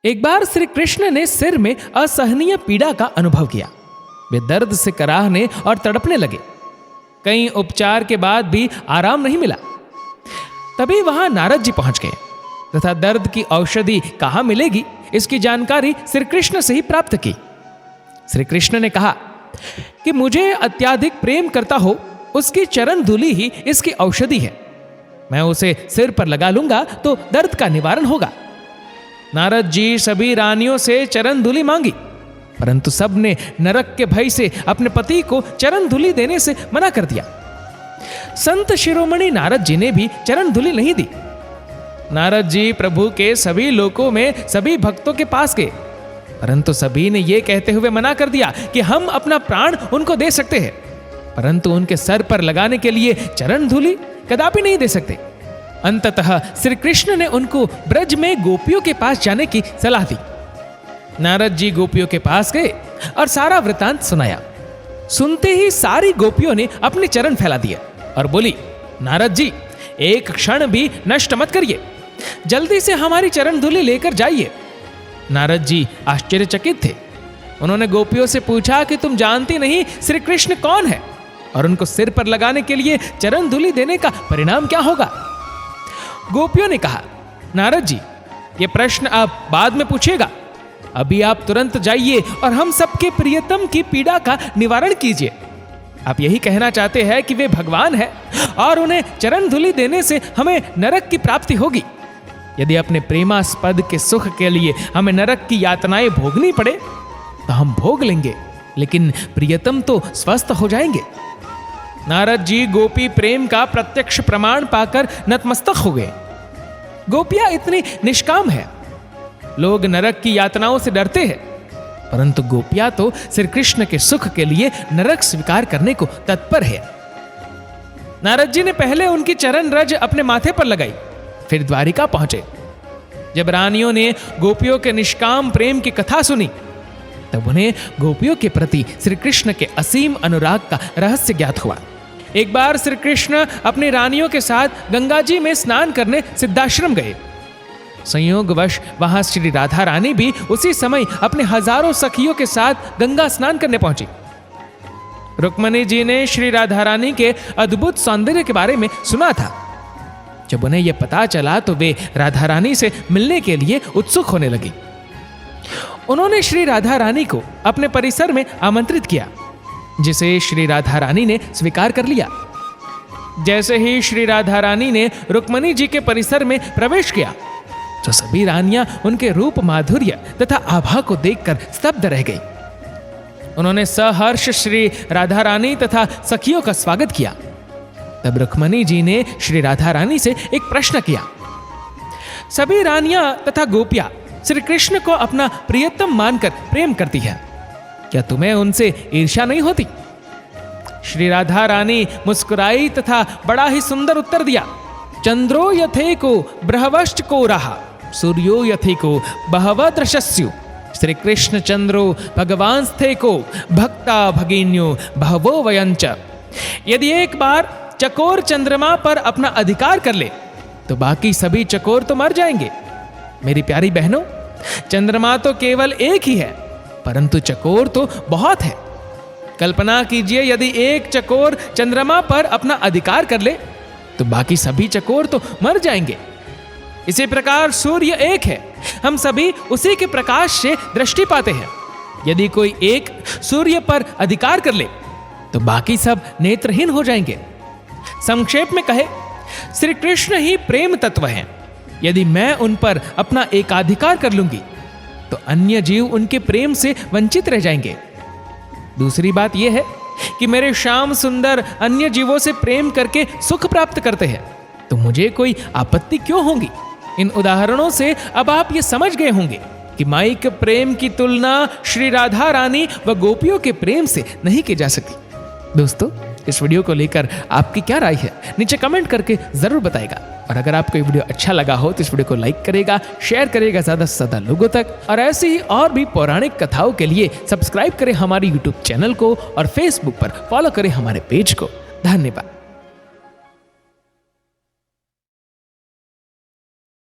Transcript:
एक बार श्री कृष्ण ने सिर में असहनीय पीड़ा का अनुभव किया। वे दर्द से कराहने और तड़पने लगे। कई उपचार के बाद भी आराम नहीं मिला। तभी वहां नारद जी पहुंच गए तथा दर्द की औषधि कहां मिलेगी इसकी जानकारी श्री कृष्ण से ही प्राप्त की। श्री कृष्ण ने कहा कि मुझे अत्यधिक प्रेम करता हो उसकी चरण धूलि ही इसकी औषधि है। मैं उसे सिर पर लगा लूंगा तो दर्द का निवारण होगा। नारद जी सभी रानियों से चरण धूलि मांगी, परंतु सब ने नरक के भय से अपने पति को चरण धूलि देने से मना कर दिया। संत शिरोमणि नारद जी ने भी चरण धूलि नहीं दी। नारद जी प्रभु के सभी लोकों में सभी भक्तों के पास गए, परंतु सभी ने यह कहते हुए मना कर दिया कि हम अपना प्राण उनको दे सकते हैं, परंतु उनके सर पर लगाने के लिए चरण धूलि कदापि नहीं दे सकते। अंततः श्री कृष्ण ने उनको ब्रज में गोपियों के पास जाने की सलाह दी। नारद जी गोपियों के पास गए और सारा वृतांत सुनाया। सुनते ही सारी गोपियों ने अपने चरण फैला दिए और बोली, नारद जी एक क्षण भी नष्ट मत करिए, जल्दी से हमारी चरण धूलि लेकर जाइए। नारद जी आश्चर्यचकित थे। उन्होंने गोपियों से पूछा कि तुम जानती नहीं श्री कृष्ण कौन है और उनको सिर पर लगाने के लिए चरण धूलि देने का परिणाम क्या होगा। गोपियों ने कहा, नारद जी ये प्रश्न आप बाद में पूछिएगा, अभी आप तुरंत जाइए और हम सबके प्रियतम की पीड़ा का निवारण कीजिए। आप यही कहना चाहते हैं कि वे भगवान हैं और उन्हें चरण धूलि देने से हमें नरक की प्राप्ति होगी। यदि अपने प्रेमास्पद के सुख के लिए हमें नरक की यातनाएं भोगनी पड़े तो हम भोग लेंगे, लेकिन प्रियतम तो स्वस्थ हो जाएंगे। नारद जी गोपी प्रेम का प्रत्यक्ष प्रमाण पाकर नतमस्तक हो गए। गोपियां इतनी निष्काम है, लोग नरक की यातनाओं से डरते हैं, परंतु गोपियां तो श्री कृष्ण के सुख के लिए नरक स्वीकार करने को तत्पर है। नारद जी ने पहले उनकी चरण रज अपने माथे पर लगाई, फिर द्वारिका पहुंचे। जब रानियों ने गोपियों के निष्काम प्रेम की कथा सुनी तब उन्हें गोपियों के प्रति श्री कृष्ण के असीम अनुराग का रहस्य ज्ञात हुआ। एक बार श्री कृष्ण अपनी रानियों के साथ गंगा जी में स्नान करने सिद्धाश्रम गए। संयोगवश वहां श्री राधा रानी भी उसी समय अपने हजारों सखियों के साथ गंगा स्नान करने पहुंची। रुक्मणी जी ने श्री राधा रानी के अद्भुत सौंदर्य के बारे में सुना था। जब उन्हें यह पता चला तो वे राधा रानी से मिलने के लिए उत्सुक होने लगी। उन्होंने श्री राधा रानी को अपने परिसर में आमंत्रित किया, जिसे श्री राधा रानी ने स्वीकार कर लिया। जैसे ही श्री राधा रानी ने रुक्मणी जी के परिसर में प्रवेश किया तो सभी रानियां उनके रूप माधुर्य तथा आभा को देखकर स्तब्ध रह गई। उन्होंने सहर्ष श्री राधा रानी तथा सखियों का स्वागत किया। तब रुक्मणी जी ने श्री राधा रानी से एक प्रश्न किया। सभी रानियां तथा गोपियां श्री कृष्ण को अपना प्रियतम मानकर प्रेम करती है, क्या तुम्हें उनसे ईर्ष्या नहीं होती? श्री राधा रानी मुस्कुराई तथा बड़ा ही सुंदर उत्तर दिया। चंद्रो यथे को बृहवश्च को रहा, सूर्यो यथे को बहव दृशस्यु, श्री कृष्ण चंद्रो भगवान स्थे को भक्ता भगिन्यो बहवो वयंच। यदि एक बार चकोर चंद्रमा पर अपना अधिकार कर ले तो बाकी सभी चकोर तो मर जाएंगे। मेरी प्यारी बहनों, चंद्रमा तो केवल एक ही है, परंतु चकोर तो बहुत है। कल्पना कीजिए, यदि एक चकोर चंद्रमा पर अपना अधिकार कर ले तो बाकी सभी चकोर तो मर जाएंगे। इसी प्रकार सूर्य एक है, हम सभी उसी के प्रकाश से दृष्टि पाते हैं। यदि कोई एक सूर्य पर अधिकार कर ले तो बाकी सब नेत्रहीन हो जाएंगे। संक्षेप में कहे, श्री कृष्ण ही प्रेम तत्व हैं। यदि मैं उन पर अपना एकाधिकार कर लूंगी तो अन्य जीव उनके प्रेम से वंचित रह जाएंगे। दूसरी बात यह है कि मेरे श्याम सुंदर अन्य जीवों से प्रेम करके सुख प्राप्त करते हैं, तो मुझे कोई आपत्ति क्यों होगी? इन उदाहरणों से अब आप ये समझ गए होंगे कि माइक प्रेम की तुलना श्री राधा रानी व गोपियों के प्रेम से नहीं की जा सकती। दोस्तों, इस वीडियो को लेकर आपकी क्या राय है नीचे कमेंट करके जरूर बताएगा। और अगर आपको ये वीडियो अच्छा लगा हो तो इस वीडियो को लाइक करेगा, शेयर करेगा ज्यादा से ज्यादा लोगों तक। और ऐसी ही और भी पौराणिक कथाओं के लिए सब्सक्राइब करें हमारे यूट्यूब चैनल को और फेसबुक पर फॉलो करें हमारे पेज को। धन्यवाद।